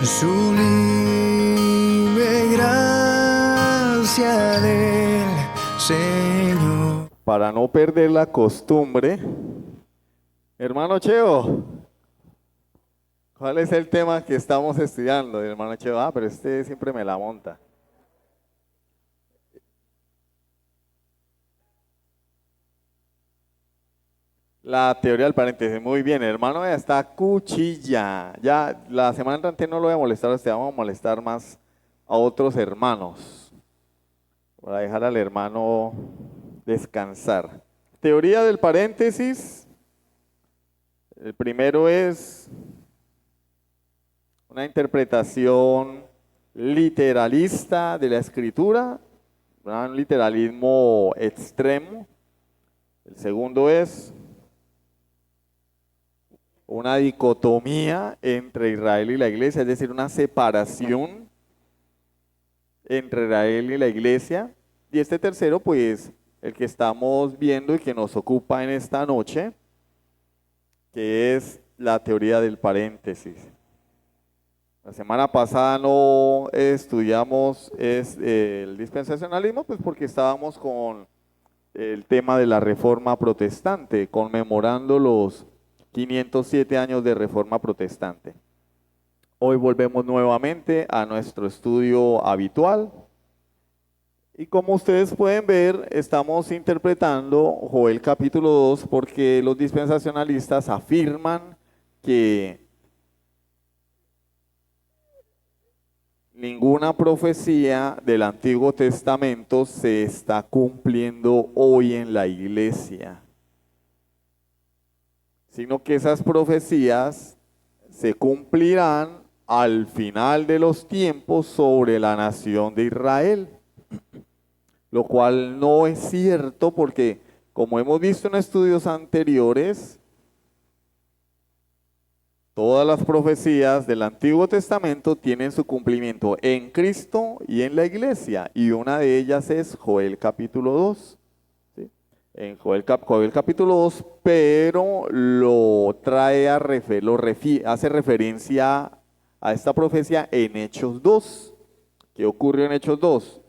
Sublime gracia del Señor. Para no perder la costumbre, hermano Cheo, ¿cuál es el tema que estamos estudiando? Hermano Cheo, pero este siempre me la monta. La teoría del paréntesis, muy bien, hermano, ya está cuchilla. Ya la semana entrante no lo voy a molestar a usted, vamos a molestar más a otros hermanos, para dejar al hermano descansar. Teoría del paréntesis, el primero es una interpretación literalista de la escritura, un literalismo extremo. El segundo es una dicotomía entre Israel y la iglesia, es decir, una separación entre Israel y la iglesia. Y este tercero, pues, el que estamos viendo y que nos ocupa en esta noche, que es la teoría del paréntesis. La semana pasada no estudiamos el dispensacionalismo, pues porque estábamos con el tema de la Reforma Protestante, conmemorando los 507 años de Reforma Protestante. Hoy volvemos nuevamente a nuestro estudio habitual y como ustedes pueden ver, estamos interpretando Joel capítulo 2 porque los dispensacionalistas afirman que ninguna profecía del Antiguo Testamento se está cumpliendo hoy en la iglesia, sino que esas profecías se cumplirán al final de los tiempos sobre la nación de Israel, lo cual no es cierto porque, como hemos visto en estudios anteriores, todas las profecías del Antiguo Testamento tienen su cumplimiento en Cristo y en la iglesia, y una de ellas es Joel capítulo 2. En Joel capítulo 2, pero lo trae hace referencia a esta profecía en Hechos 2. ¿Qué ocurrió en Hechos 2?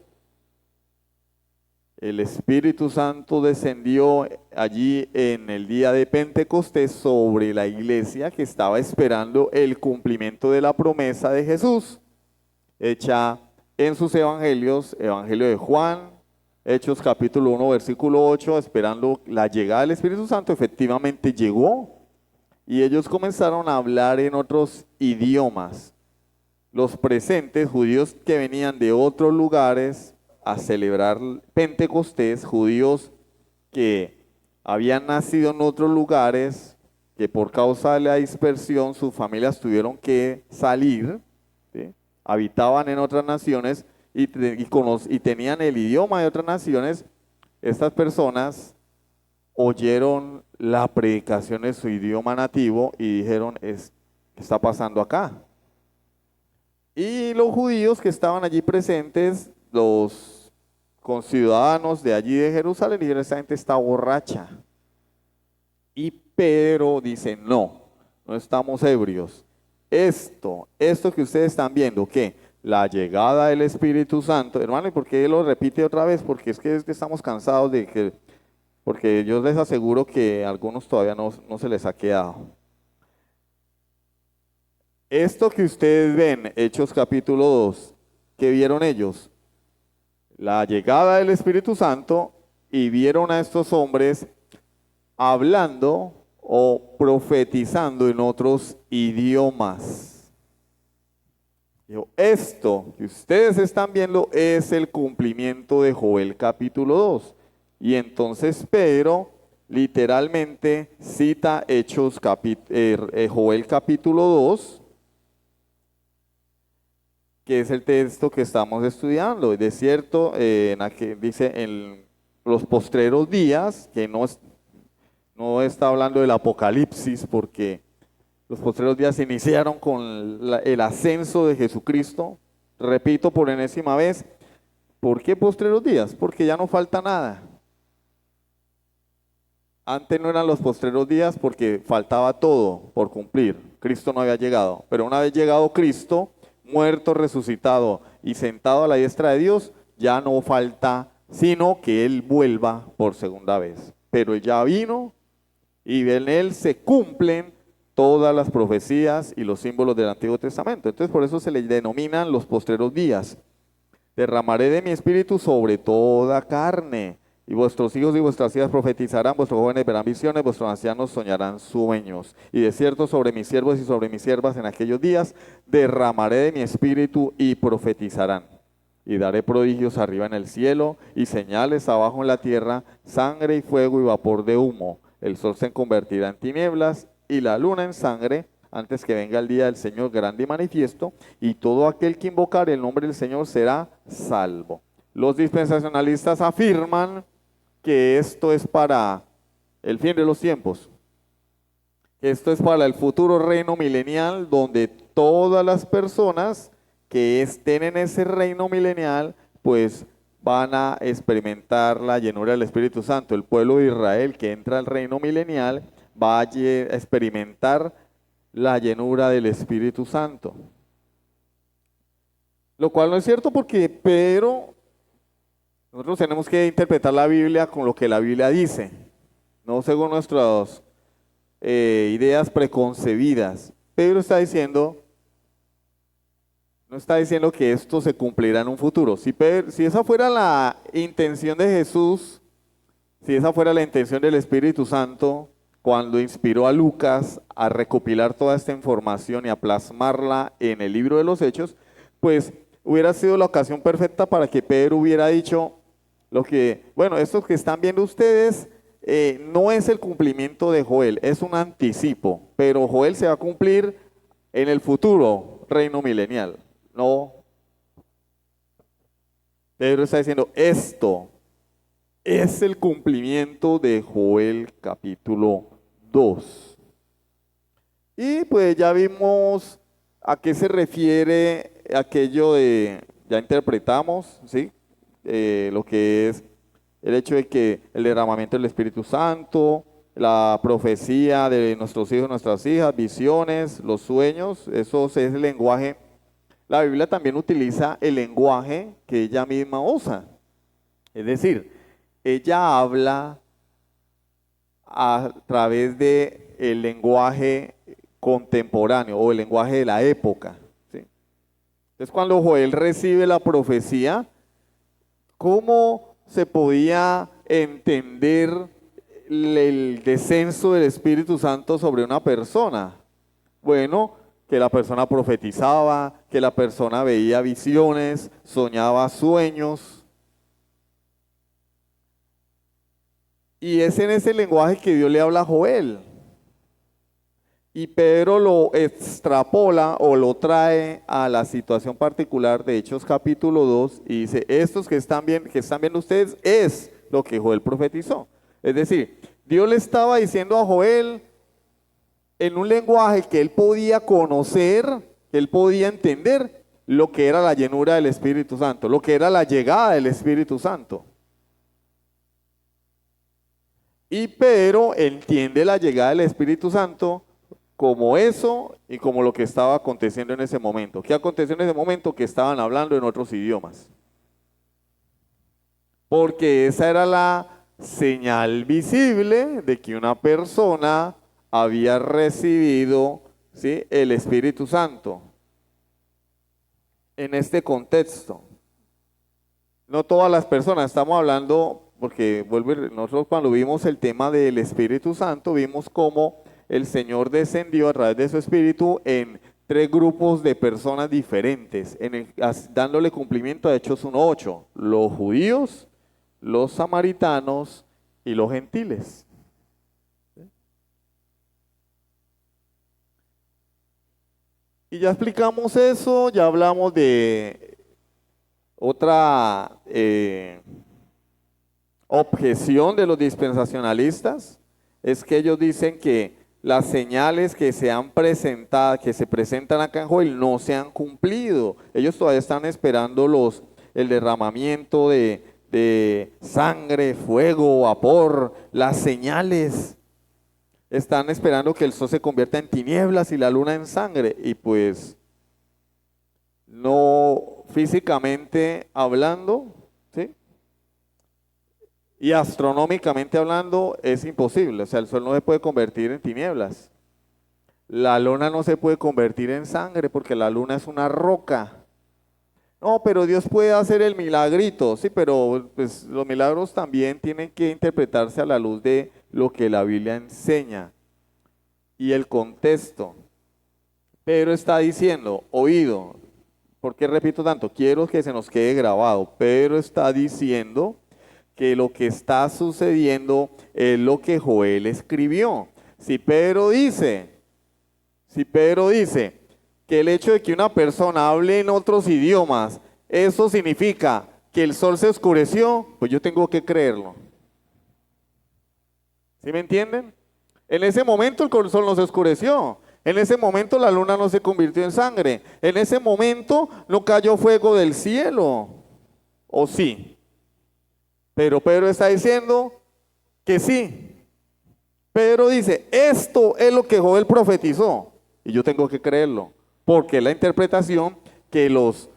El Espíritu Santo descendió allí en el día de Pentecostés sobre la iglesia que estaba esperando el cumplimiento de la promesa de Jesús, hecha en sus evangelios, Evangelio de Juan, Hechos capítulo 1, versículo 8, esperando la llegada del Espíritu Santo. Efectivamente llegó y ellos comenzaron a hablar en otros idiomas. Los presentes, judíos que venían de otros lugares a celebrar Pentecostés, judíos que habían nacido en otros lugares, que por causa de la dispersión sus familias tuvieron que salir, ¿sí? Habitaban en otras naciones y tenían el idioma de otras naciones. Estas personas oyeron la predicación en su idioma nativo y dijeron, ¿qué está pasando acá? Y los judíos que estaban allí presentes, los conciudadanos de allí de Jerusalén, dijeron, esa gente está borracha. Y Pedro dice, no estamos ebrios. Esto que ustedes están viendo, ¿qué? La llegada del Espíritu Santo, hermano, ¿y por qué lo repite otra vez? Porque es que estamos cansados porque yo les aseguro que a algunos todavía no se les ha quedado. Esto que ustedes ven, Hechos capítulo 2, ¿qué vieron ellos? La llegada del Espíritu Santo, y vieron a estos hombres hablando o profetizando en otros idiomas. Esto que ustedes están viendo es el cumplimiento de Joel capítulo 2. Y entonces Pedro literalmente cita Joel capítulo 2, que es el texto que estamos estudiando. De cierto, dice en los postreros días, que no está hablando del Apocalipsis, porque los postreros días se iniciaron con el ascenso de Jesucristo. Repito por enésima vez, ¿por qué postreros días? Porque ya no falta nada. Antes no eran los postreros días porque faltaba todo por cumplir. Cristo no había llegado. Pero una vez llegado Cristo, muerto, resucitado y sentado a la diestra de Dios, ya no falta sino que Él vuelva por segunda vez. Pero Él ya vino y en Él se cumplen todas las profecías y los símbolos del Antiguo Testamento. Entonces por eso se le denominan los postreros días. Derramaré de mi espíritu sobre toda carne, y vuestros hijos y vuestras hijas profetizarán, vuestros jóvenes verán visiones, vuestros ancianos soñarán sueños. Y de cierto sobre mis siervos y sobre mis siervas en aquellos días derramaré de mi espíritu y profetizarán. Y daré prodigios arriba en el cielo y señales abajo en la tierra, sangre y fuego y vapor de humo. El sol se convertirá en tinieblas y la luna en sangre, antes que venga el día del Señor grande y manifiesto, y todo aquel que invocare el nombre del Señor será salvo. Los dispensacionalistas afirman que esto es para el fin de los tiempos. Esto es para el futuro reino milenial, donde todas las personas que estén en ese reino milenial, pues van a experimentar la llenura del Espíritu Santo. El pueblo de Israel que entra al reino milenial va a experimentar la llenura del Espíritu Santo. Lo cual no es cierto porque Pedro, nosotros tenemos que interpretar la Biblia con lo que la Biblia dice, no según nuestras ideas preconcebidas. Pedro está diciendo, no está diciendo que esto se cumplirá en un futuro. Si esa fuera la intención de Jesús, si esa fuera la intención del Espíritu Santo, cuando inspiró a Lucas a recopilar toda esta información y a plasmarla en el libro de los Hechos, pues hubiera sido la ocasión perfecta para que Pedro hubiera dicho bueno, esto que están viendo ustedes no es el cumplimiento de Joel, es un anticipo, pero Joel se va a cumplir en el futuro reino milenial. No, Pedro está diciendo, esto es el cumplimiento de Joel capítulo 2. Y pues ya vimos a qué se refiere aquello ya interpretamos, ¿sí? Lo que es el hecho de que el derramamiento del Espíritu Santo, la profecía de nuestros hijos, nuestras hijas, visiones, los sueños, eso es el lenguaje. La Biblia también utiliza el lenguaje que ella misma usa. Es decir, ella habla a través del lenguaje contemporáneo o el lenguaje de la época, ¿sí? Entonces cuando Joel recibe la profecía, ¿cómo se podía entender el descenso del Espíritu Santo sobre una persona? Bueno, que la persona profetizaba, que la persona veía visiones, soñaba sueños. Y es en ese lenguaje que Dios le habla a Joel. Y Pedro lo extrapola o lo trae a la situación particular de Hechos capítulo 2 y dice, estos que están viendo ustedes es lo que Joel profetizó. Es decir, Dios le estaba diciendo a Joel en un lenguaje que él podía conocer, que él podía entender lo que era la llenura del Espíritu Santo, lo que era la llegada del Espíritu Santo. Y Pedro entiende la llegada del Espíritu Santo como eso y como lo que estaba aconteciendo en ese momento. ¿Qué aconteció en ese momento? Que estaban hablando en otros idiomas. Porque esa era la señal visible de que una persona había recibido, ¿sí?, el Espíritu Santo. En este contexto. No todas las personas, estamos hablando, porque nosotros cuando vimos el tema del Espíritu Santo, vimos cómo el Señor descendió a través de su Espíritu en 3 grupos de personas diferentes, dándole cumplimiento a Hechos 1:8, los judíos, los samaritanos y los gentiles. Y ya explicamos eso, ya hablamos de otra objeción de los dispensacionalistas, es que ellos dicen que las señales que se han presentado, que se presentan acá en Joel, no se han cumplido. Ellos todavía están esperando el derramamiento de sangre, fuego, vapor, las señales. Están esperando que el sol se convierta en tinieblas y la luna en sangre. Y pues no físicamente hablando, ¿sí? Y astronómicamente hablando es imposible, o sea, el sol no se puede convertir en tinieblas. La luna no se puede convertir en sangre porque la luna es una roca. No, pero Dios puede hacer el milagrito, sí, pero pues, los milagros también tienen que interpretarse a la luz de lo que la Biblia enseña y el contexto. Pedro está diciendo, oído, ¿por qué repito tanto? Quiero que se nos quede grabado. Pedro está diciendo que lo que está sucediendo es lo que Joel escribió. Si Pedro dice que el hecho de que una persona hable en otros idiomas, eso significa que el sol se oscureció, pues yo tengo que creerlo. ¿Sí me entienden? En ese momento el sol no se oscureció. En ese momento la luna no se convirtió en sangre. En ese momento no cayó fuego del cielo. ¿O sí? Pero Pedro está diciendo que sí. Pedro dice, esto es lo que Joel profetizó. Y yo tengo que creerlo. Porque es la interpretación que los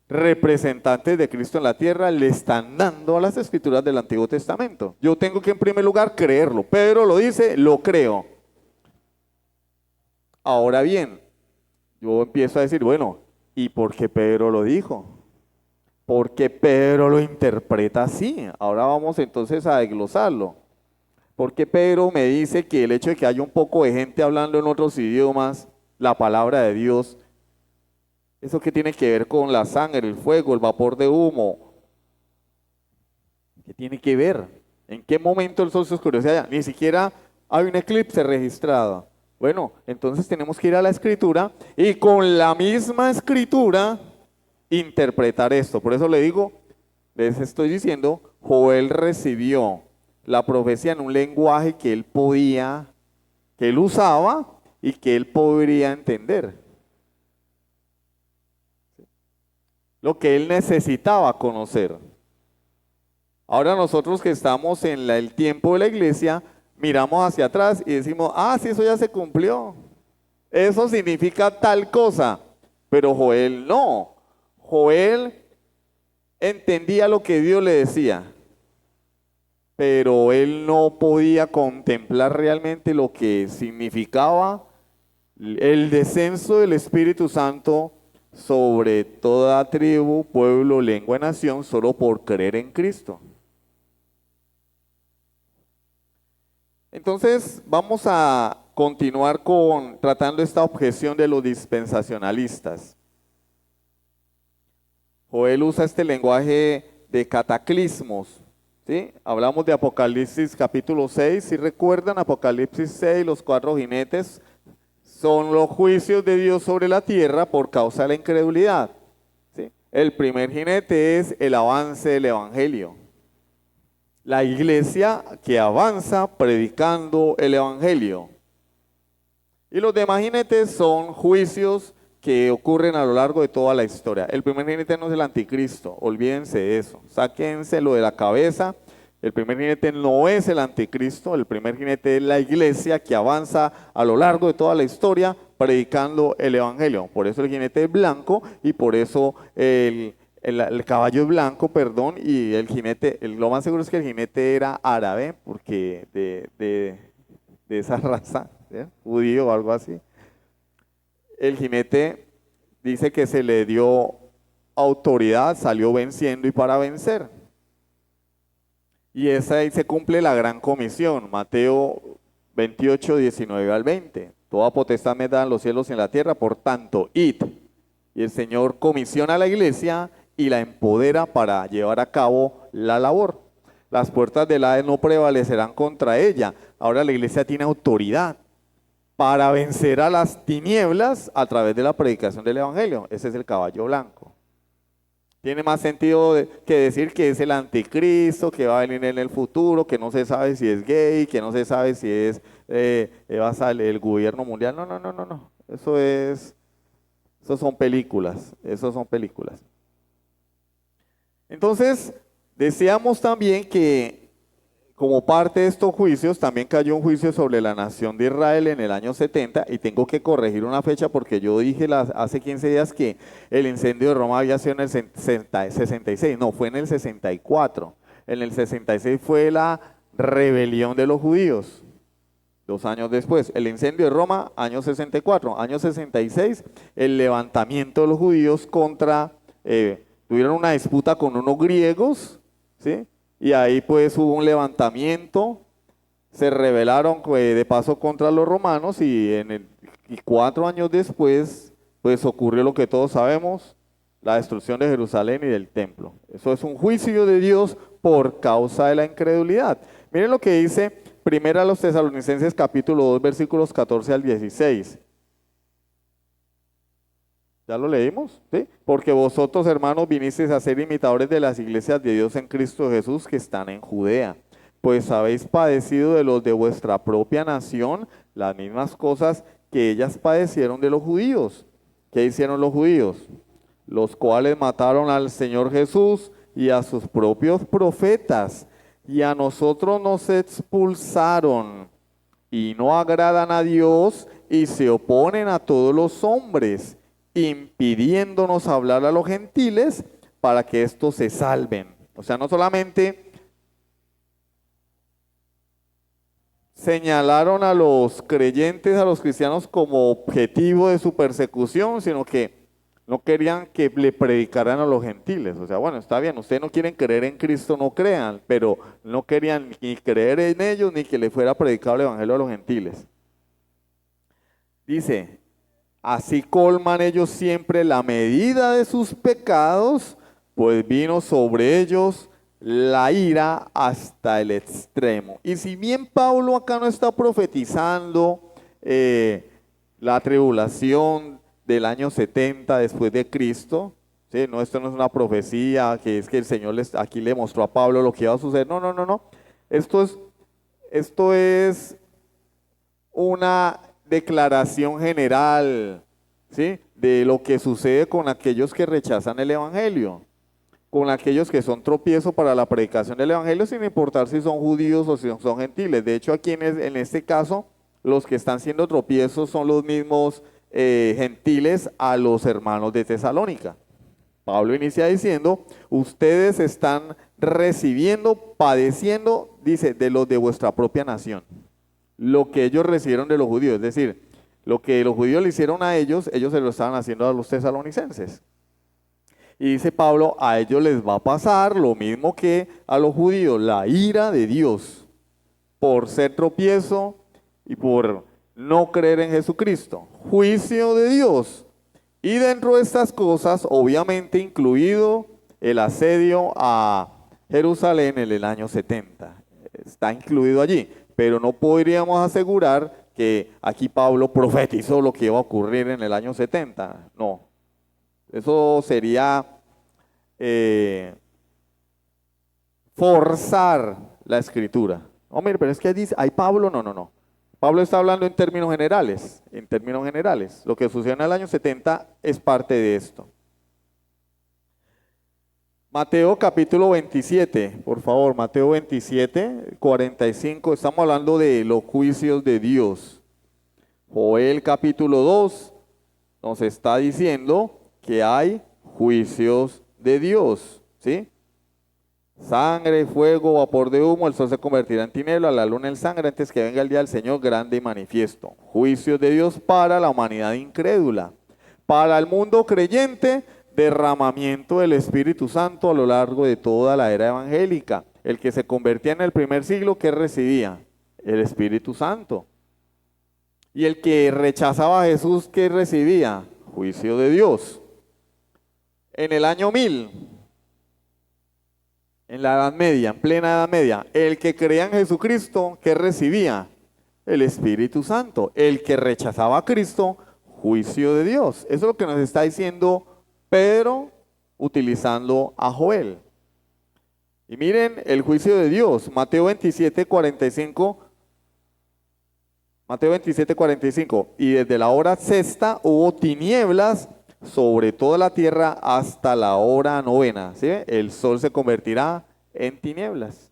representantes de Cristo en la tierra le están dando a las escrituras del Antiguo Testamento. Yo tengo que en primer lugar creerlo. Pedro lo dice, lo creo. Ahora bien, yo empiezo a decir, bueno, ¿y por qué Pedro lo dijo? Porque Pedro lo interpreta así. Ahora vamos entonces a desglosarlo. Porque Pedro me dice que el hecho de que haya un poco de gente hablando en otros idiomas, la palabra de Dios, ¿eso qué tiene que ver con la sangre, el fuego, el vapor de humo? ¿Qué tiene que ver? ¿En qué momento el sol se oscureció allá? Ni siquiera hay un eclipse registrado. Bueno, entonces tenemos que ir a la escritura y con la misma escritura interpretar esto. Por eso le digo, les estoy diciendo, Joel recibió la profecía en un lenguaje que él podía, que él usaba y que él podría entender. Lo que él necesitaba conocer. Ahora nosotros que estamos en el tiempo de la iglesia, miramos hacia atrás y decimos, ah, sí, eso ya se cumplió. Eso significa tal cosa. Pero Joel no. Joel entendía lo que Dios le decía. Pero él no podía contemplar realmente lo que significaba el descenso del Espíritu Santo sobre toda tribu, pueblo, lengua y nación solo por creer en Cristo. Entonces vamos a continuar tratando esta objeción de los dispensacionalistas. Joel usa este lenguaje de cataclismos. ¿Sí? Hablamos de Apocalipsis capítulo 6, si recuerdan, Apocalipsis 6, los 4 jinetes son los juicios de Dios sobre la tierra por causa de la incredulidad. ¿Sí? El primer jinete es el avance del evangelio. La iglesia que avanza predicando el evangelio. Y los demás jinetes son juicios que ocurren a lo largo de toda la historia. El primer jinete no es el anticristo, olvídense de eso, sáquenselo de la cabeza. El primer jinete no es el anticristo, el primer jinete es la iglesia que avanza a lo largo de toda la historia predicando el evangelio. Por eso el jinete es blanco y por eso el caballo es blanco, perdón, y el jinete, lo más seguro es que el jinete era árabe, porque de esa raza, ¿sí? Judío o algo así. El jinete dice que se le dio autoridad, salió venciendo y para vencer. Y esa ahí se cumple la gran comisión, Mateo 28, 19 al 20. Toda potestad me da en los cielos y en la tierra, por tanto, id. Y el Señor comisiona a la iglesia y la empodera para llevar a cabo la labor. Las puertas del Hades no prevalecerán contra ella. Ahora la iglesia tiene autoridad para vencer a las tinieblas a través de la predicación del evangelio. Ese es el caballo blanco. Tiene más sentido que decir que es el anticristo, que va a venir en el futuro, que no se sabe si es gay, que no se sabe si es va a salir el gobierno mundial. No. Eso son películas. Entonces, deseamos también que Como parte de estos juicios, también cayó un juicio sobre la nación de Israel en el año 70, y tengo que corregir una fecha porque yo dije hace 15 días que el incendio de Roma había sido en el 66, no, fue en el 64. En el 66 fue la rebelión de los judíos, 2 años después. El incendio de Roma, año 64. Año 66, el levantamiento de los judíos tuvieron una disputa con unos griegos, ¿sí? Y ahí pues hubo un levantamiento, se rebelaron de paso contra los romanos y 4 años después pues ocurrió lo que todos sabemos, la destrucción de Jerusalén y del templo. Eso es un juicio de Dios por causa de la incredulidad. Miren lo que dice Primera a los Tesalonicenses capítulo 2 versículos 14 al 16. ¿Ya lo leímos? ¿Sí? Porque vosotros, hermanos, vinisteis a ser imitadores de las iglesias de Dios en Cristo Jesús que están en Judea, pues habéis padecido de los de vuestra propia nación las mismas cosas que ellas padecieron de los judíos. ¿Qué hicieron los judíos? Los cuales mataron al Señor Jesús y a sus propios profetas, y a nosotros nos expulsaron, y no agradan a Dios, y se oponen a todos los hombres, impidiéndonos hablar a los gentiles para que estos se salven. O sea, no solamente señalaron a los creyentes, a los cristianos como objetivo de su persecución, sino que no querían que le predicaran a los gentiles. O sea, bueno, está bien, ustedes no quieren creer en Cristo, no crean, pero no querían ni creer en ellos ni que le fuera predicado el evangelio a los gentiles. Dice: así colman ellos siempre la medida de sus pecados, pues vino sobre ellos la ira hasta el extremo. Y si bien Pablo acá no está profetizando la tribulación del año 70 después de Cristo, ¿sí? No, esto no es una profecía que es que el Señor aquí le mostró a Pablo lo que iba a suceder. No. Esto es una declaración general, ¿sí? De lo que sucede con aquellos que rechazan el evangelio, con aquellos que son tropiezo para la predicación del evangelio, sin importar si son judíos o si son gentiles. De hecho, aquí en este caso, los que están siendo tropiezos son los mismos gentiles a los hermanos de Tesalónica. Pablo inicia diciendo: ustedes están recibiendo, padeciendo, dice, de los de vuestra propia nación, lo que ellos recibieron de los judíos. Es decir, lo que los judíos le hicieron a ellos se lo estaban haciendo a los tesalonicenses. Y dice Pablo: a ellos les va a pasar lo mismo que a los judíos, la ira de Dios por ser tropiezo y por no creer en Jesucristo. Juicio de Dios. Y dentro de estas cosas, obviamente incluido el asedio a Jerusalén en el año 70. Está incluido allí, pero no podríamos asegurar que aquí Pablo profetizó lo que iba a ocurrir en el año 70. No, eso sería forzar la escritura. No, mire, pero es que dice, hay Pablo, no. Pablo está hablando en términos generales, Lo que sucedió en el año 70 es parte de esto. Mateo capítulo 27, por favor, Mateo 27, 45, estamos hablando de los juicios de Dios. Joel capítulo 2 nos está diciendo que hay juicios de Dios, ¿sí? Sangre, fuego, vapor de humo, el sol se convertirá en tiniebla, la luna en sangre, antes que venga el día del Señor grande y manifiesto. Juicios de Dios para la humanidad incrédula. Para el mundo creyente, derramamiento del Espíritu Santo a lo largo de toda la era evangélica. El que se convertía en el primer siglo, ¿qué recibía? El Espíritu Santo. Y el que rechazaba a Jesús, ¿qué recibía? Juicio de Dios. En el año 1000, en la Edad Media, en plena Edad Media, el que creía en Jesucristo, ¿qué recibía? El Espíritu Santo. El que rechazaba a Cristo, juicio de Dios. Eso es lo que nos está diciendo Pedro utilizando a Joel. Y miren el juicio de Dios, Mateo 27, 45. Mateo 27, 45. Y desde la hora sexta hubo tinieblas sobre toda la tierra hasta la hora novena. ¿Sí? El sol se convertirá en tinieblas.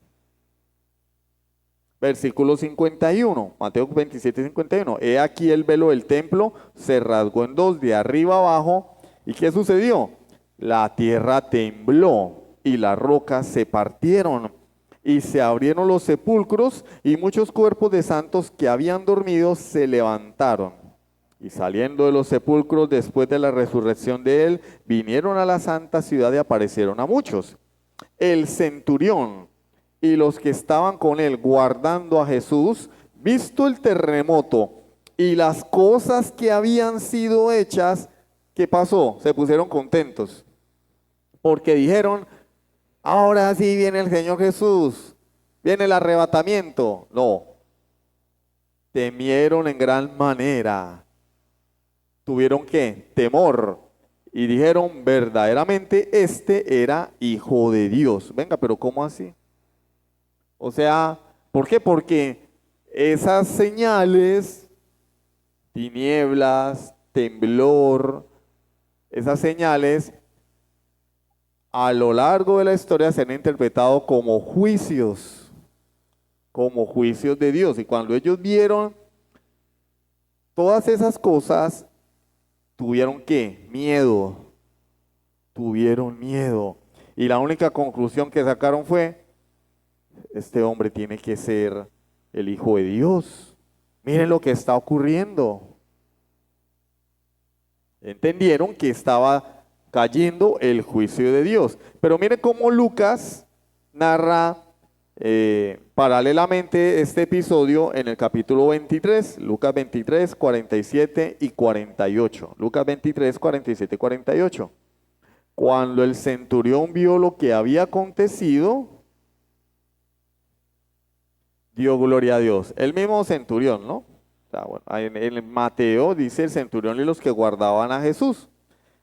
Versículo 51, Mateo 27, 51. He aquí el velo del templo se rasgó en dos, de arriba abajo. ¿Y qué sucedió? La tierra tembló y las rocas se partieron y se abrieron los sepulcros y muchos cuerpos de santos que habían dormido se levantaron. Y saliendo de los sepulcros después de la resurrección de él, vinieron a la santa ciudad y aparecieron a muchos. El centurión y los que estaban con él guardando a Jesús, visto el terremoto y las cosas que habían sido hechas, ¿qué pasó? Se pusieron contentos, porque dijeron, ahora sí viene el Señor Jesús, viene el arrebatamiento. No, temieron en gran manera, tuvieron ¿qué? Temor, y dijeron, verdaderamente este era Hijo de Dios. Venga, pero ¿cómo así? O sea, ¿por qué? Porque esas señales, tinieblas, temblor, esas señales a lo largo de la historia se han interpretado como juicios de Dios. Y cuando ellos vieron todas esas cosas, tuvieron ¿qué? Tuvieron miedo. Y la única conclusión que sacaron fue, este hombre tiene que ser el Hijo de Dios. Miren lo que está ocurriendo. Entendieron que estaba cayendo el juicio de Dios. Pero miren cómo Lucas narra paralelamente este episodio en el capítulo 23, Lucas 23, 47 y 48. Lucas 23, 47 y 48. Cuando el centurión vio lo que había acontecido, dio gloria a Dios. El mismo centurión, ¿no? O sea, bueno, en Mateo dice el centurión y los que guardaban a Jesús.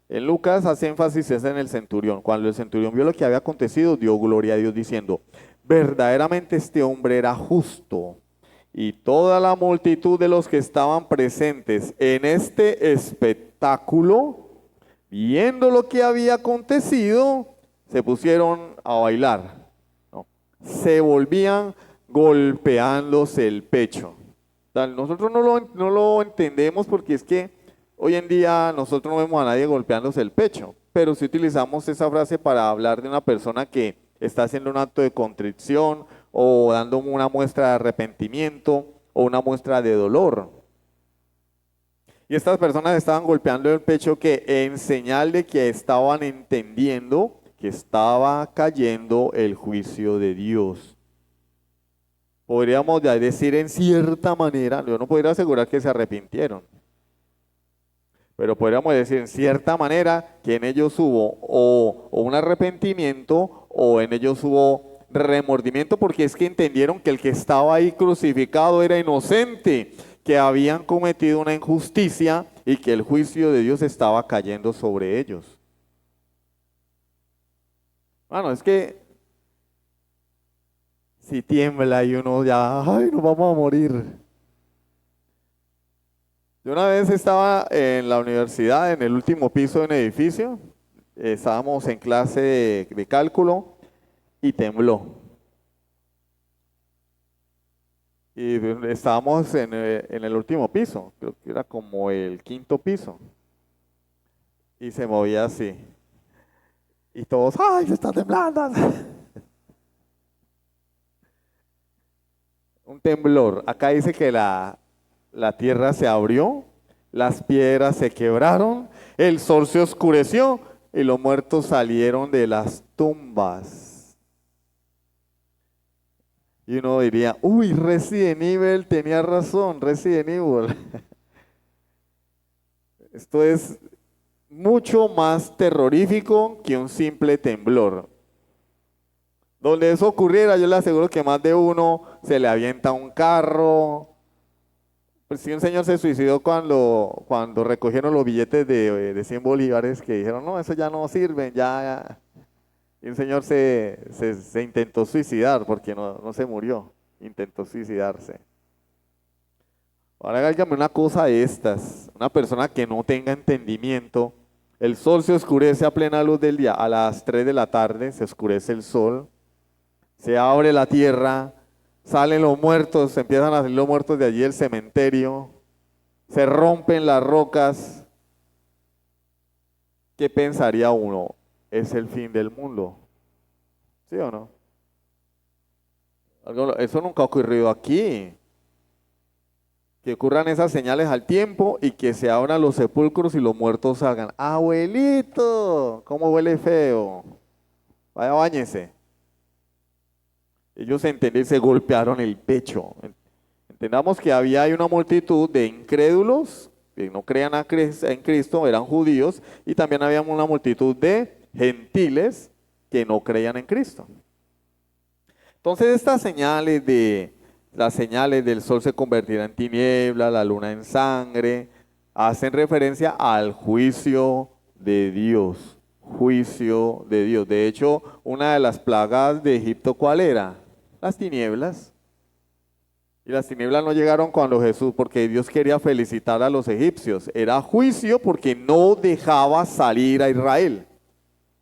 En Lucas hace énfasis en el centurión. Cuando el centurión vio lo que había acontecido, dio gloria a Dios diciendo, verdaderamente este hombre era justo. Y toda la multitud de los que estaban presentes en este espectáculo, viendo lo que había acontecido, se pusieron a bailar, ¿no? Se volvían golpeándose el pecho. Nosotros no lo entendemos porque es que hoy en día nosotros no vemos a nadie golpeándose el pecho, pero si utilizamos esa frase para hablar de una persona que está haciendo un acto de contrición o dando una muestra de arrepentimiento o una muestra de dolor. Y estas personas estaban golpeando el pecho que en señal de que estaban entendiendo que estaba cayendo el juicio de Dios. Podríamos decir en cierta manera, yo no podría asegurar que se arrepintieron, pero podríamos decir en cierta manera que en ellos hubo o un arrepentimiento o en ellos hubo remordimiento, porque es que entendieron que el que estaba ahí crucificado era inocente, que habían cometido una injusticia y que el juicio de Dios estaba cayendo sobre ellos. Bueno, es que si tiembla y uno ya, ay, nos vamos a morir. Yo una vez estaba en la universidad, en el último piso de un edificio, estábamos en clase de cálculo y tembló. Y estábamos en el último piso, creo que era como el quinto piso, y se movía así. Y todos, ¡ay, se está temblando! Un temblor. Acá dice que la tierra se abrió, las piedras se quebraron, el sol se oscureció y los muertos salieron de las tumbas. Y uno diría, uy, Resident Evil tenía razón, Resident Evil. Esto es mucho más terrorífico que un simple temblor. Donde eso ocurriera, yo le aseguro que más de uno se le avienta un carro. Pues sí, un señor se suicidó cuando recogieron los billetes de 100 bolívares, que dijeron, no, eso ya no sirve, ya. Y un señor se intentó suicidar porque no se murió, intentó suicidarse. Ahora hágame una cosa de estas, una persona que no tenga entendimiento, el sol se oscurece a plena luz del día, a las 3 de la tarde se oscurece el sol, se abre la tierra, salen los muertos, empiezan a salir los muertos de allí del cementerio, se rompen las rocas. ¿Qué pensaría uno? Es el fin del mundo. ¿Sí o no? Eso nunca ha ocurrido aquí. Que ocurran esas señales al tiempo y que se abran los sepulcros y los muertos salgan. Abuelito, ¿cómo huele feo? Vaya, báñese. Ellos entendieron, se golpearon el pecho. Entendamos que había una multitud de incrédulos que no creían en Cristo, eran judíos, y también había una multitud de gentiles que no creían en Cristo. Entonces estas señales las señales del sol se convertirá en tiniebla, la luna en sangre, hacen referencia al juicio de Dios. Juicio de Dios. De hecho, una de las plagas de Egipto, ¿cuál era? Las tinieblas. Y las tinieblas no llegaron cuando Jesús, porque Dios quería felicitar a los egipcios. Era juicio porque no dejaba salir a Israel.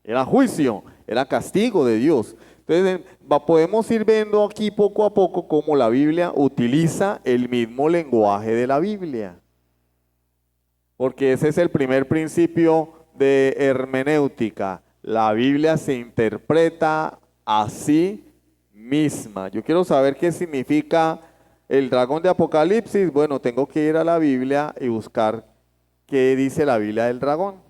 Era juicio, era castigo de Dios. Entonces podemos ir viendo aquí poco a poco cómo la Biblia utiliza el mismo lenguaje de la Biblia. Porque ese es el primer principio de hermenéutica. La Biblia se interpreta a sí misma. Yo quiero saber qué significa el dragón de Apocalipsis. Bueno, tengo que ir a la Biblia y buscar qué dice la Biblia del dragón.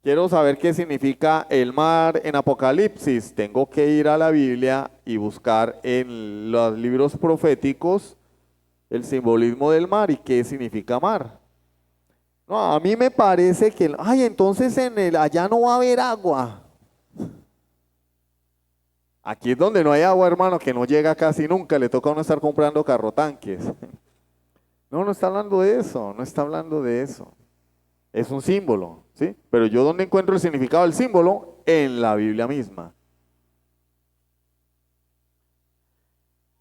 Quiero saber qué significa el mar en Apocalipsis. Tengo que ir a la Biblia y buscar en los libros proféticos el simbolismo del mar y qué significa mar. No, a mí me parece que, entonces allá no va a haber agua. Aquí es donde no hay agua, hermano, que no llega casi nunca, le toca a uno estar comprando carrotanques. No está hablando de eso, no está hablando de eso. Es un símbolo, ¿sí? Pero yo, ¿dónde encuentro el significado del símbolo? En la Biblia misma.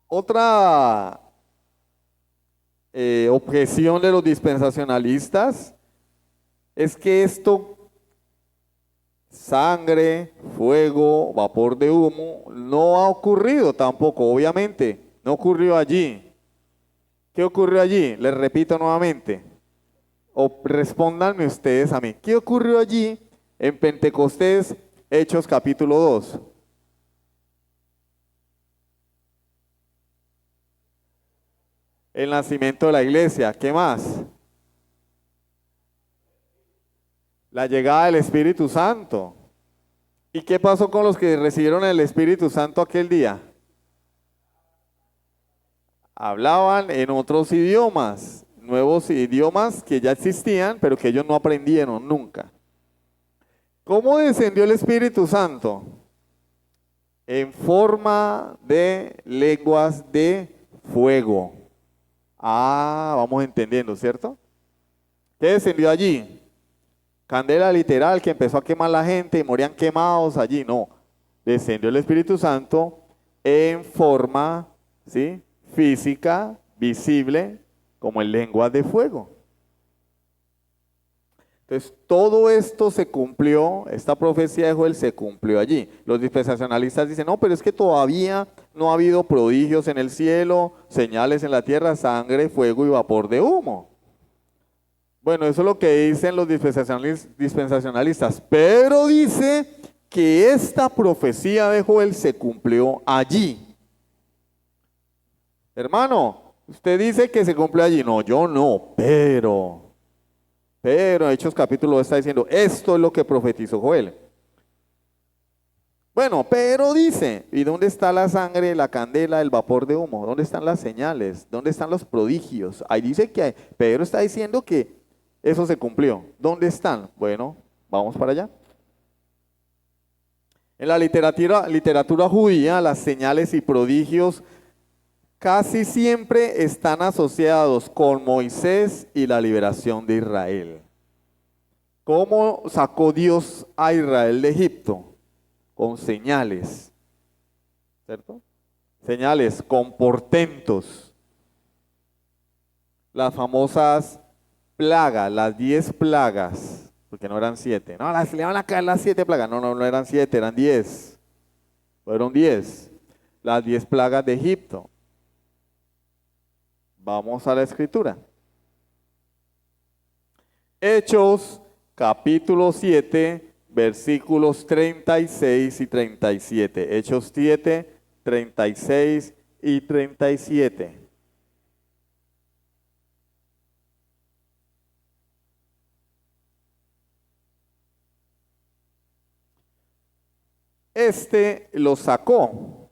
Otra objeción de los dispensacionalistas es que esto, sangre, fuego, vapor de humo, no ha ocurrido tampoco, obviamente, no ocurrió allí. ¿Qué ocurrió allí? Les repito nuevamente, o respóndanme ustedes a mí, ¿qué ocurrió allí en Pentecostés, Hechos capítulo 2? El nacimiento de la iglesia, ¿qué más? La llegada del Espíritu Santo. ¿Y qué pasó con los que recibieron el Espíritu Santo aquel día? Hablaban en otros idiomas, nuevos idiomas que ya existían, pero que ellos no aprendieron nunca. ¿Cómo descendió el Espíritu Santo? En forma de lenguas de fuego. Vamos entendiendo, ¿cierto? ¿Qué descendió allí? Candela literal que empezó a quemar la gente y morían quemados allí. No, descendió el Espíritu Santo en forma, ¿sí?, física, visible, como en lenguas de fuego. Entonces, todo esto se cumplió, esta profecía de Joel se cumplió allí. Los dispensacionalistas dicen, no, pero es que todavía no ha habido prodigios en el cielo, señales en la tierra, sangre, fuego y vapor de humo. Bueno, eso es lo que dicen los dispensacionalistas, pero dice que esta profecía de Joel se cumplió allí. Hermano, usted dice que se cumplió allí. No, yo no, pero Hechos capítulo 2 está diciendo, esto es lo que profetizó Joel. Bueno, pero dice, ¿y dónde está la sangre, la candela, el vapor de humo? ¿Dónde están las señales? ¿Dónde están los prodigios? Ahí dice que Pedro está diciendo que eso se cumplió. ¿Dónde están? Bueno, vamos para allá. En la literatura judía, las señales y prodigios casi siempre están asociados con Moisés y la liberación de Israel. ¿Cómo sacó Dios a Israel de Egipto? Con señales, ¿cierto? Señales, con portentos. Las famosas plagas, las 10 plagas, porque no eran 7. No, le van a caer las 7 plagas. No eran 7, eran 10. Fueron 10. las 10 plagas de Egipto. Vamos a la escritura. Hechos capítulo 7, versículos 36 y 37. Hechos 7, 36 y 37. Este lo sacó,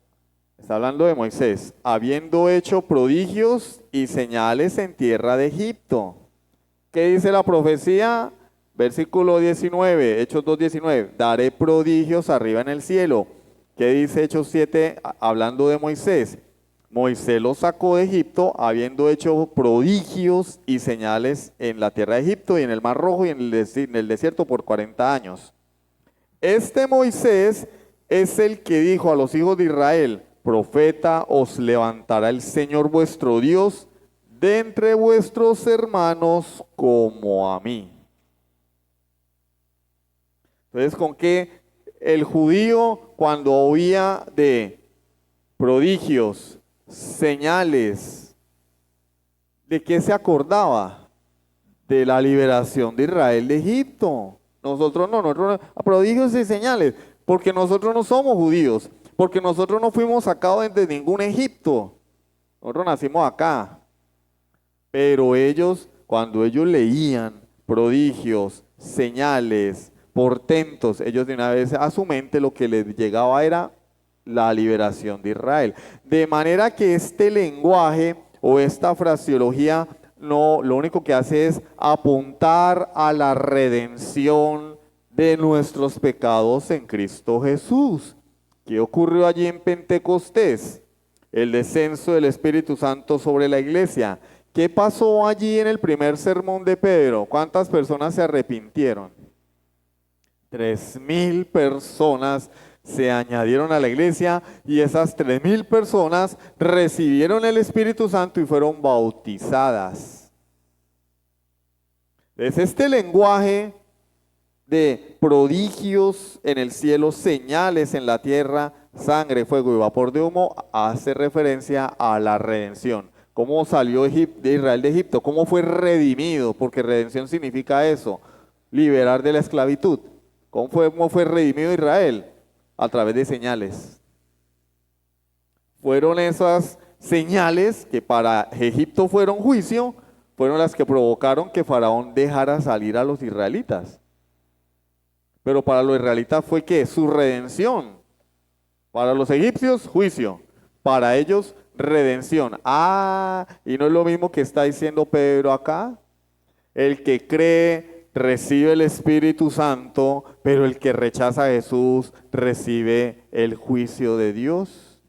está hablando de Moisés, habiendo hecho prodigios y señales en tierra de Egipto. ¿Qué dice la profecía? Versículo 19, Hechos 2:19, daré prodigios arriba en el cielo. ¿Qué dice Hechos 7 hablando de Moisés? Moisés lo sacó de Egipto habiendo hecho prodigios y señales en la tierra de Egipto y en el Mar Rojo y en el desierto por 40 años. Este Moisés es el que dijo a los hijos de Israel, profeta os levantará el Señor vuestro Dios de entre vuestros hermanos como a mí. Entonces, ¿con qué el judío cuando oía de prodigios, señales, de qué se acordaba? De la liberación de Israel de Egipto. Nosotros no, prodigios y señales, porque nosotros no somos judíos, porque nosotros no fuimos sacados de ningún Egipto. Nosotros nacimos acá. Pero ellos, cuando ellos leían prodigios, señales, portentos, ellos de una vez a su mente lo que les llegaba era la liberación de Israel. De manera que este lenguaje o esta fraseología no, lo único que hace es apuntar a la redención de nuestros pecados en Cristo Jesús. ¿Qué ocurrió allí en Pentecostés? El descenso del Espíritu Santo sobre la iglesia. ¿Qué pasó allí en el primer sermón de Pedro? ¿Cuántas personas se arrepintieron? 3,000 personas se añadieron a la iglesia y esas 3,000 personas recibieron el Espíritu Santo y fueron bautizadas. Es este lenguaje de prodigios en el cielo, señales en la tierra, sangre, fuego y vapor de humo, hace referencia a la redención. ¿Cómo salió de Israel de Egipto? ¿Cómo fue redimido? Porque redención significa eso, liberar de la esclavitud. ¿Cómo fue redimido Israel? A través de señales. Fueron esas señales que para Egipto fueron juicio, fueron las que provocaron que Faraón dejara salir a los israelitas. Pero para los israelitas fue que su redención. Para los egipcios, juicio. Para ellos, redención. Y no es lo mismo que está diciendo Pedro acá. El que cree recibe el Espíritu Santo, pero el que rechaza a Jesús recibe el juicio de Dios.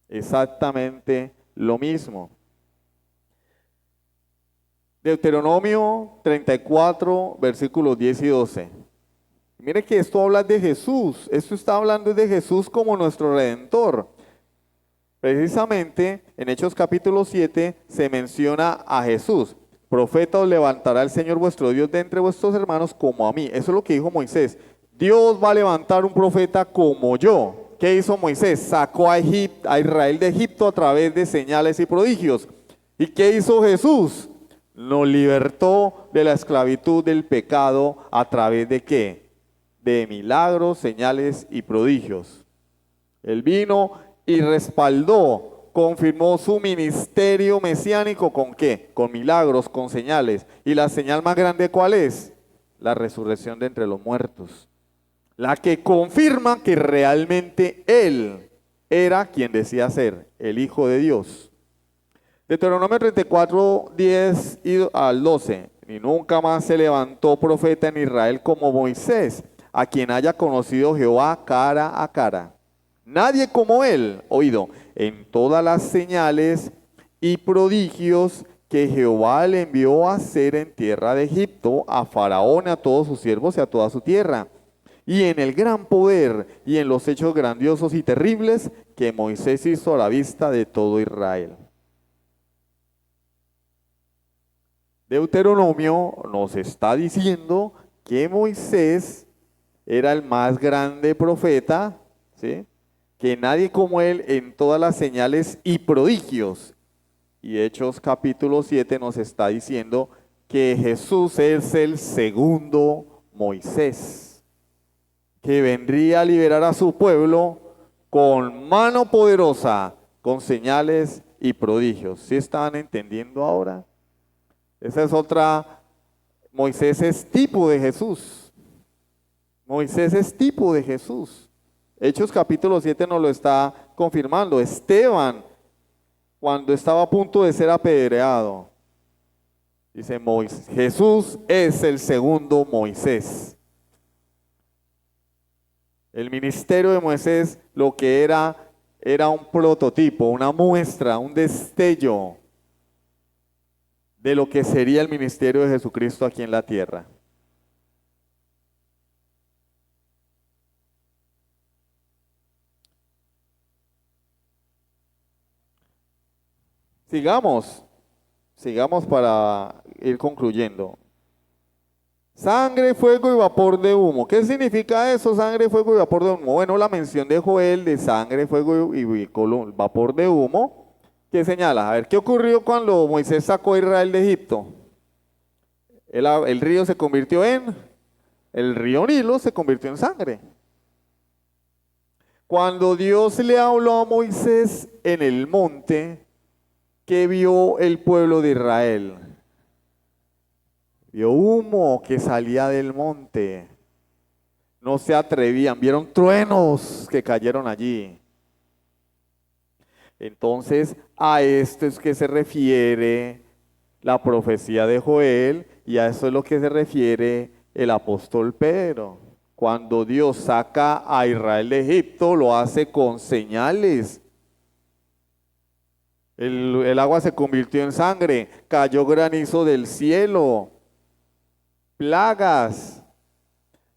Exactamente lo mismo. Deuteronomio 34, versículos 10 y 12. Mire que esto habla de Jesús. Esto está hablando de Jesús como nuestro Redentor. Precisamente en Hechos capítulo 7 se menciona a Jesús. Profeta os levantará el Señor vuestro Dios de entre vuestros hermanos como a mí. Eso es lo que dijo Moisés. Dios va a levantar un profeta como yo. ¿Qué hizo Moisés? Sacó a Israel de Egipto a través de señales y prodigios. ¿Y qué hizo Jesús? Nos libertó de la esclavitud del pecado a través de ¿qué? De milagros, señales y prodigios. Él vino y respaldó, confirmó su ministerio mesiánico ¿con qué? Con milagros, con señales. ¿Y la señal más grande cuál es? La resurrección de entre los muertos. La que confirma que realmente Él era quien decía ser, el Hijo de Dios. Deuteronomio 34, 10 al 12. Y nunca más se levantó profeta en Israel como Moisés, a quien haya conocido Jehová cara a cara. Nadie como él, oído, en todas las señales y prodigios que Jehová le envió a hacer en tierra de Egipto, a Faraón, a todos sus siervos y a toda su tierra. Y en el gran poder y en los hechos grandiosos y terribles que Moisés hizo a la vista de todo Israel. Deuteronomio nos está diciendo que Moisés era el más grande profeta, ¿sí?, que nadie como él en todas las señales y prodigios. Y Hechos capítulo 7 nos está diciendo que Jesús es el segundo Moisés, que vendría a liberar a su pueblo con mano poderosa, con señales y prodigios. ¿Sí están entendiendo ahora? Esa es otra. Moisés es tipo de Jesús. Moisés es tipo de Jesús. Hechos capítulo 7 nos lo está confirmando. Esteban, cuando estaba a punto de ser apedreado, dice: Jesús es el segundo Moisés. El ministerio de Moisés lo que era un prototipo, una muestra, un destello de lo que sería el ministerio de Jesucristo aquí en la tierra. Sigamos para ir concluyendo. Sangre, fuego y vapor de humo. ¿Qué significa eso, sangre, fuego y vapor de humo? Bueno, la mención de Joel de sangre, fuego y vapor de humo, ¿qué señala? A ver, ¿qué ocurrió cuando Moisés sacó a Israel de Egipto? El río se convirtió el río Nilo se convirtió en sangre. Cuando Dios le habló a Moisés en el monte, ¿qué vio el pueblo de Israel? Vio humo que salía del monte. No se atrevían, vieron truenos que cayeron allí. Entonces, a esto es que se refiere la profecía de Joel, y a eso es lo que se refiere el apóstol Pedro. Cuando Dios saca a Israel de Egipto, lo hace con señales. El agua se convirtió en sangre, cayó granizo del cielo, plagas,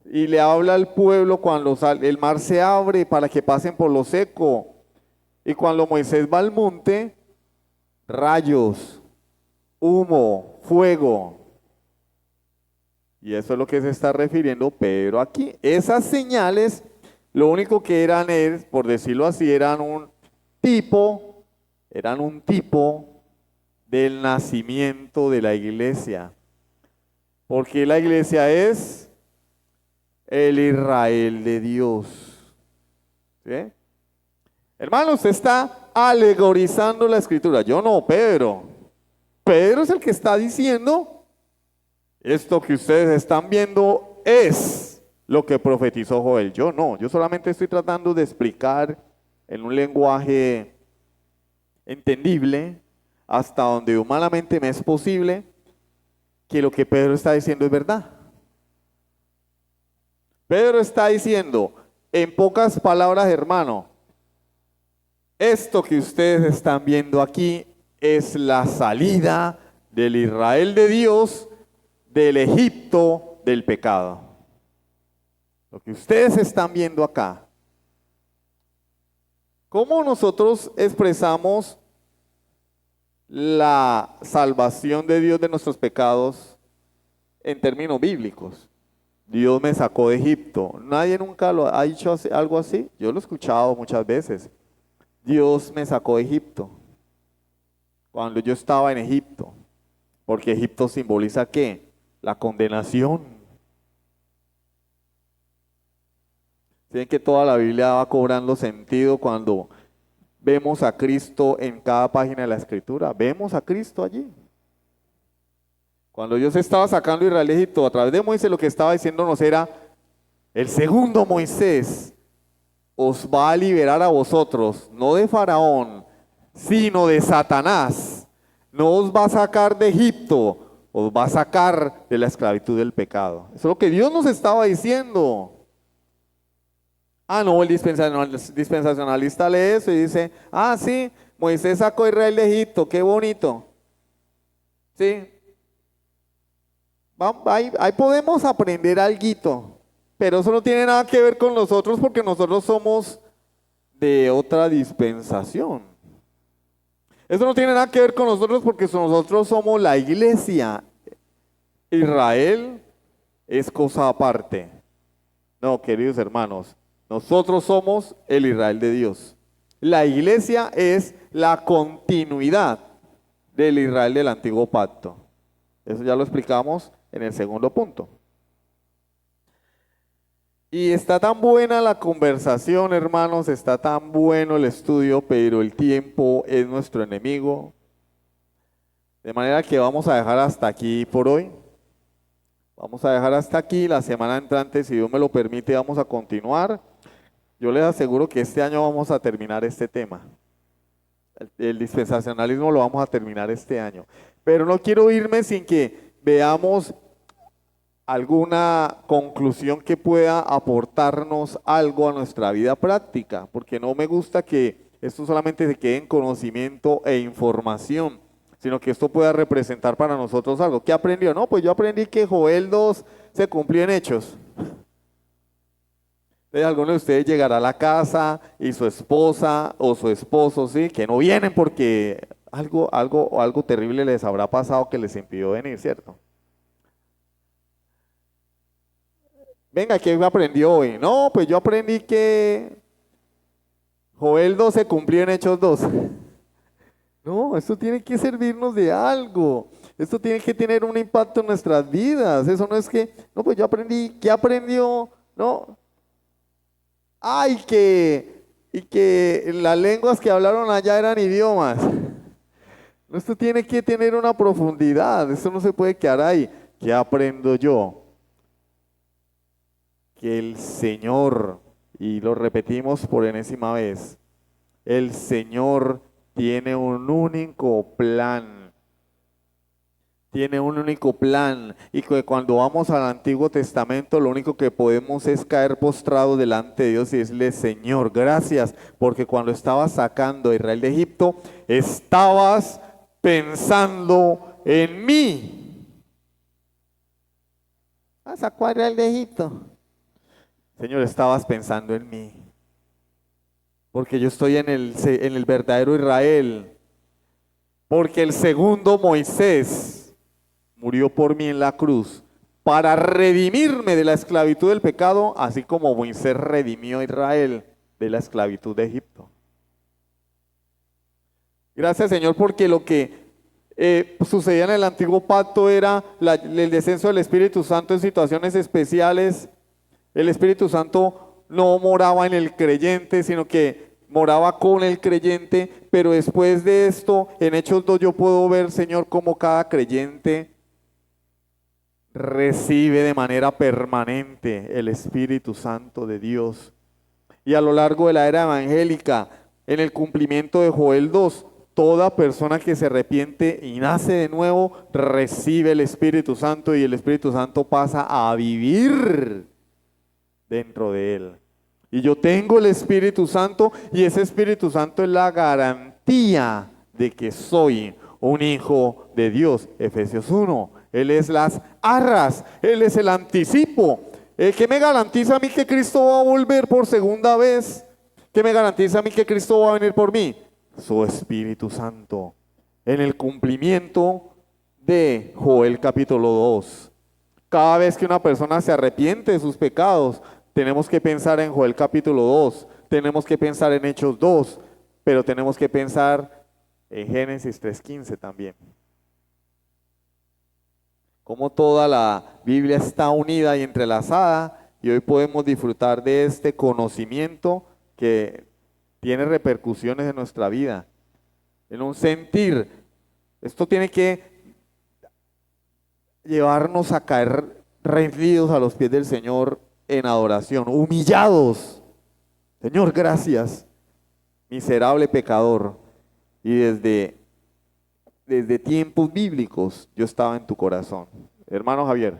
y le habla al pueblo cuando el mar se abre para que pasen por lo seco, y cuando Moisés va al monte, rayos, humo, fuego. Y eso es lo que se está refiriendo Pedro aquí. Esas señales, lo único que eran, por decirlo así, eran un tipo del nacimiento de la iglesia. Porque la iglesia es el Israel de Dios. ¿Sí? Hermano, usted está alegorizando la escritura. Yo no, Pedro. Pedro es el que está diciendo: esto que ustedes están viendo es lo que profetizó Joel. Yo no, yo solamente estoy tratando de explicar en un lenguaje entendible, hasta donde humanamente me es posible, que lo que Pedro está diciendo es verdad. Pedro está diciendo, en pocas palabras, hermano, esto que ustedes están viendo aquí es la salida del Israel de Dios del Egipto del pecado. Lo que ustedes están viendo acá. ¿Cómo nosotros expresamos la salvación de Dios de nuestros pecados en términos bíblicos? Dios me sacó de Egipto. Nadie nunca lo ha dicho algo así. Yo lo he escuchado muchas veces. Dios me sacó de Egipto. Cuando yo estaba en Egipto. Porque Egipto simboliza ¿qué? La condenación. Tienen que toda la Biblia va cobrando sentido cuando vemos a Cristo en cada página de la Escritura. Vemos a Cristo allí. Cuando Dios estaba sacando a Israel de Egipto a través de Moisés, lo que estaba diciéndonos era: el segundo Moisés os va a liberar a vosotros, no de Faraón, sino de Satanás. No os va a sacar de Egipto, os va a sacar de la esclavitud del pecado. Eso es lo que Dios nos estaba diciendo. Ah, no, el dispensacionalista lee eso y dice: ah, sí, Moisés sacó a Israel de Egipto, qué bonito. Sí. Ahí podemos aprender alguito, pero eso no tiene nada que ver con nosotros porque nosotros somos de otra dispensación. Eso no tiene nada que ver con nosotros porque nosotros somos la iglesia. Israel es cosa aparte. No, queridos hermanos, Nosotros somos el Israel de Dios. La iglesia es la continuidad del Israel del antiguo pacto. Eso ya lo explicamos en el segundo punto. Y está tan buena la conversación, hermanos, está tan bueno el estudio, pero el tiempo es nuestro enemigo. De manera que vamos a dejar hasta aquí por hoy. Vamos a dejar hasta aquí. La semana entrante, si Dios me lo permite, vamos a continuar. Yo les aseguro que este año vamos a terminar este tema. El dispensacionalismo lo vamos a terminar este año. Pero no quiero irme sin que veamos alguna conclusión que pueda aportarnos algo a nuestra vida práctica, porque no me gusta que esto solamente se quede en conocimiento e información, sino que esto pueda representar para nosotros algo. ¿Qué aprendió? No, pues yo aprendí que Joel 2 se cumplió en hechos. Entonces alguno de ustedes llegará a la casa y su esposa o su esposo, ¿sí? Que no vienen porque algo terrible les habrá pasado que les impidió venir, ¿cierto? Venga, ¿qué aprendió hoy? No, pues yo aprendí que Joel 2 se cumplió en Hechos 2. No, esto tiene que servirnos de algo. Esto tiene que tener un impacto en nuestras vidas. Eso no es que, no, pues yo aprendí, ¿qué aprendió? No. Ay, y que las lenguas que hablaron allá eran idiomas. Esto tiene que tener una profundidad. Esto no se puede quedar ahí. ¿Qué aprendo yo? Que el Señor, y lo repetimos por enésima vez, el Señor tiene un único plan. Tiene un único plan. Y que cuando vamos al Antiguo Testamento, lo único que podemos es caer postrados delante de Dios y decirle: Señor, gracias, porque cuando estabas sacando a Israel de Egipto, estabas pensando en mí. Sacó a Israel de Egipto. Señor, estabas pensando en mí, porque yo estoy en el verdadero Israel, porque el segundo Moisés murió por mí en la cruz para redimirme de la esclavitud del pecado, así como Moisés redimió a Israel de la esclavitud de Egipto. Gracias, Señor, porque lo que sucedía en el antiguo pacto era el descenso del Espíritu Santo en situaciones especiales. El Espíritu Santo no moraba en el creyente, sino que moraba con el creyente, pero después de esto, en Hechos 2 yo puedo ver, Señor, cómo cada creyente recibe de manera permanente el Espíritu Santo de Dios. Y a lo largo de la era evangélica, en el cumplimiento de Joel 2, toda persona que se arrepiente y nace de nuevo, recibe el Espíritu Santo y el Espíritu Santo pasa a vivir dentro de él. Y yo tengo el Espíritu Santo y ese Espíritu Santo es la garantía de que soy un hijo de Dios. Efesios 1. Él es las arras, Él es el anticipo. ¿Qué me garantiza a mí que Cristo va a volver por segunda vez? ¿Qué me garantiza a mí que Cristo va a venir por mí? Su Espíritu Santo. En el cumplimiento de Joel capítulo 2. Cada vez que una persona se arrepiente de sus pecados, tenemos que pensar en Joel capítulo 2, tenemos que pensar en Hechos 2, pero tenemos que pensar en Génesis 3:15 también. Como toda la Biblia está unida y entrelazada, y hoy podemos disfrutar de este conocimiento que tiene repercusiones en nuestra vida, en un sentir. Esto tiene que llevarnos a caer rendidos a los pies del Señor en adoración, humillados. Señor, gracias, miserable pecador. Y desde tiempos bíblicos yo estaba en tu corazón. Hermano Javier.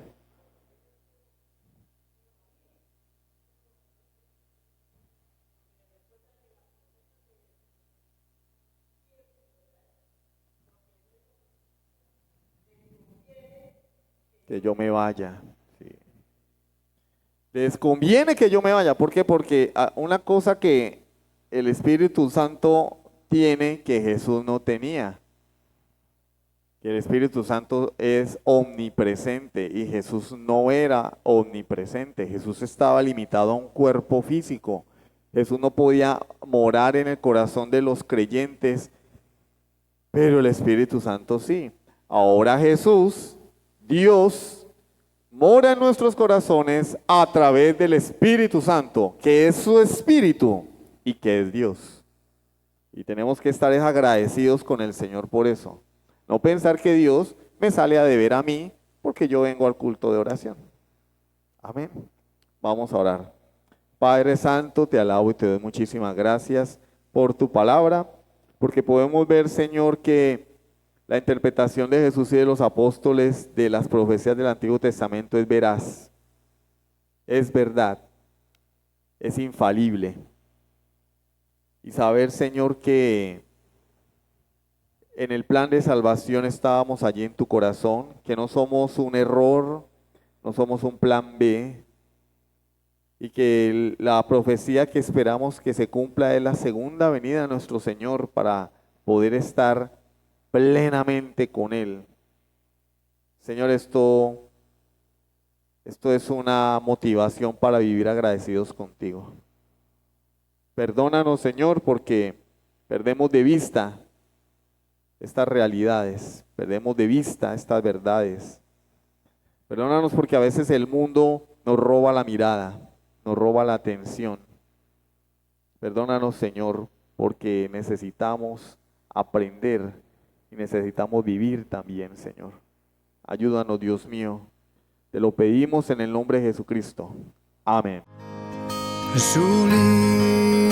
Que yo me vaya. Sí. Les conviene que yo me vaya. ¿Por qué? Porque una cosa que el Espíritu Santo tiene que Jesús no tenía, que el Espíritu Santo es omnipresente y Jesús no era omnipresente. Jesús estaba limitado a un cuerpo físico. Jesús no podía morar en el corazón de los creyentes, pero el Espíritu Santo sí. Ahora Jesús, Dios, mora en nuestros corazones a través del Espíritu Santo, que es su Espíritu y que es Dios. Y tenemos que estar agradecidos con el Señor por eso. No pensar que Dios me sale a deber a mí porque yo vengo al culto de oración. Amén. Vamos a orar. Padre Santo, te alabo y te doy muchísimas gracias por tu palabra, porque podemos ver, Señor, que la interpretación de Jesús y de los apóstoles de las profecías del Antiguo Testamento es veraz, es verdad, es infalible. Y saber, Señor, que en el plan de salvación estábamos allí en tu corazón, que no somos un error, no somos un plan B, y que la profecía que esperamos que se cumpla es la segunda venida de nuestro Señor para poder estar plenamente con Él. Señor, esto es una motivación para vivir agradecidos contigo. Perdónanos, Señor, porque perdemos de vista estas realidades, perdemos de vista estas verdades. Perdónanos porque a veces el mundo nos roba la mirada, nos roba la atención. Perdónanos, Señor, porque necesitamos aprender y necesitamos vivir también, Señor. Ayúdanos, Dios mío. Te lo pedimos en el nombre de Jesucristo. Amén. Sublime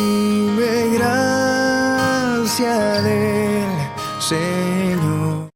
gracia del Señor.